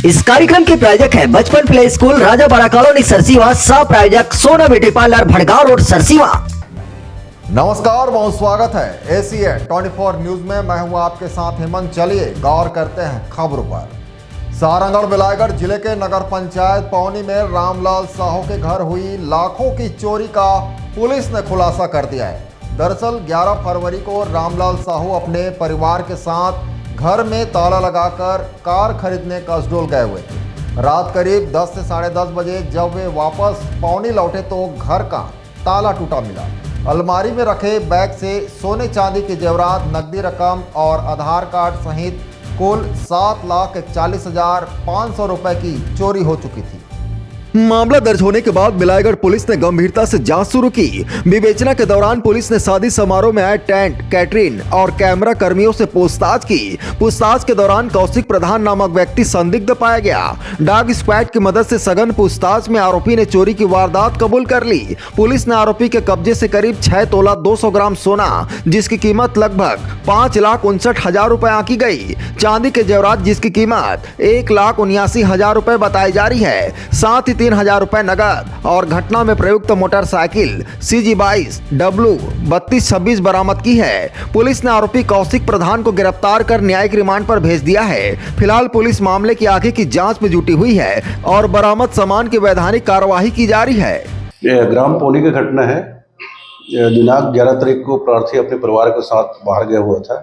इस कार्यक्रम के प्रायोजक हैं बचपन प्ले स्कूल राजा बारा कॉलोनी सरसीवा, सह प्रायोजक सोना beauty parlour Bhadgaon road Sarsiwa. नमस्कार, बहुत स्वागत है एसीएन 24 न्यूज में। मैं हूं आपके साथ हेमंत। चलिए गौर करते हैं खबरों पर। सहारनगढ़ बिलायगढ़ जिले के नगर पंचायत पौनी में रामलाल साहू के घर हुई लाखों की चोरी का पुलिस ने खुलासा कर दिया है। दरअसल 11 फरवरी को रामलाल साहू अपने परिवार के साथ घर में ताला लगाकर कार खरीदने कसडोल गए हुए थे। रात करीब 10 से 10:30 बजे जब वे वापस पौनी लौटे तो घर का ताला टूटा मिला। अलमारी में रखे बैग से सोने चांदी के जेवरात, नकदी रकम और आधार कार्ड सहित कुल 7,41,500 रुपए की चोरी हो चुकी थी। मामला दर्ज होने के बाद बिलायगढ़ पुलिस ने गंभीरता से जांच शुरू की। विवेचना के दौरान पुलिस ने शादी समारोह में आए टेंट, कैटरिंग और कैमरा कर्मियों से पूछताछ की। पूछताछ के दौरान कौशिक प्रधान नामक व्यक्ति संदिग्ध पाया गया। डॉग स्क्वाड की मदद से सघन पूछताछ में आरोपी ने चोरी की वारदात कबूल कर ली। पुलिस ने आरोपी के कब्जे से करीब 6 तोला 200 ग्राम सोना, जिसकी कीमत लगभग 5,59,000 रुपए आंकी गई। चांदी के जेवरात जिसकी कीमत 1,79,000 रुपए बताई जा रही है। साथ ही 3,000 रुपए नगद और घटना में प्रयुक्त मोटरसाइकिल CG22 W3226 बरामद की है। पुलिस ने आरोपी कौशिक प्रधान को गिरफ्तार कर न्यायिक रिमांड पर भेज दिया है। फिलहाल पुलिस मामले की आगे की जांच में जुटी हुई है और बरामद सामान की वैधानिक कार्यवाही की जा रही है। यह ग्राम पौनी की घटना है। दिनांक 11 तारीख को प्रार्थी अपने परिवार के साथ बाहर गया हुआ था।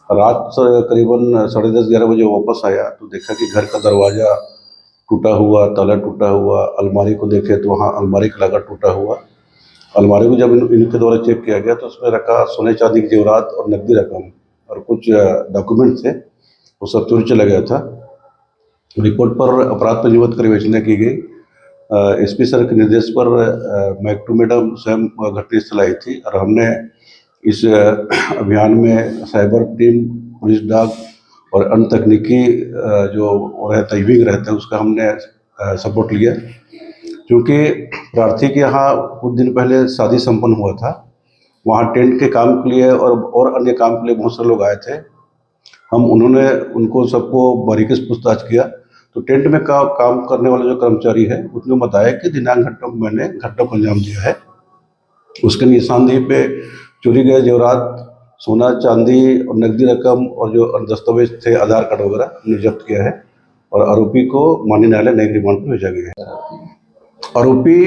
रात करीबन 10:30-11 बजे वापस आया तो देखा कि घर का दरवाजा टूटा हुआ, ताला टूटा हुआ। अलमारी को देखे तो वहाँ अलमारी का लगा टूटा हुआ। अलमारी को जब इनके द्वारा चेक किया गया तो उसमें रखा सोने चांदी के जेवरात और नकदी रकम और कुछ डॉक्यूमेंट थे, वो सब चोरी चला गया था। रिपोर्ट पर अपराध पंजीबद्ध कर विवेचना की गई। SP सर के निर्देश पर मैक्टू मैडम स्वयं घटनास्थल आई थी और हमने इस अभियान में साइबर टीम, पुलिस डॉग और अन्य तकनीकी जो रहता है विंग रहता है उसका हमने सपोर्ट लिया। क्योंकि प्रार्थी के यहाँ कुछ दिन पहले शादी संपन्न हुआ था, वहाँ टेंट के काम के लिए और अन्य काम के लिए बहुत सारे लोग आए थे। उन्होंने उनको सबको बारीकी से पूछताछ किया तो टेंट में काम करने वाले जो कर्मचारी है उसने बताया कि दिनांक घटना को मैंने घटना को अंजाम दिया है। उसके निशानदेही पे चोरी गए जेवरात, सोना चांदी और नकदी रकम और जो दस्तावेज थे, आधार कार्ड वगैरह हमने जब्त किया है और आरोपी को माननीय न्यायालय न्यायिक रिमांड पर भेजा गया है। आरोपी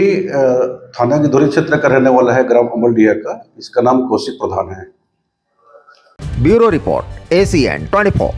थाना की धुरी क्षेत्र का रहने वाला है, ग्राम अमलडीहा का। इसका नाम कौशिक प्रधान है। Bureau report ACN 24।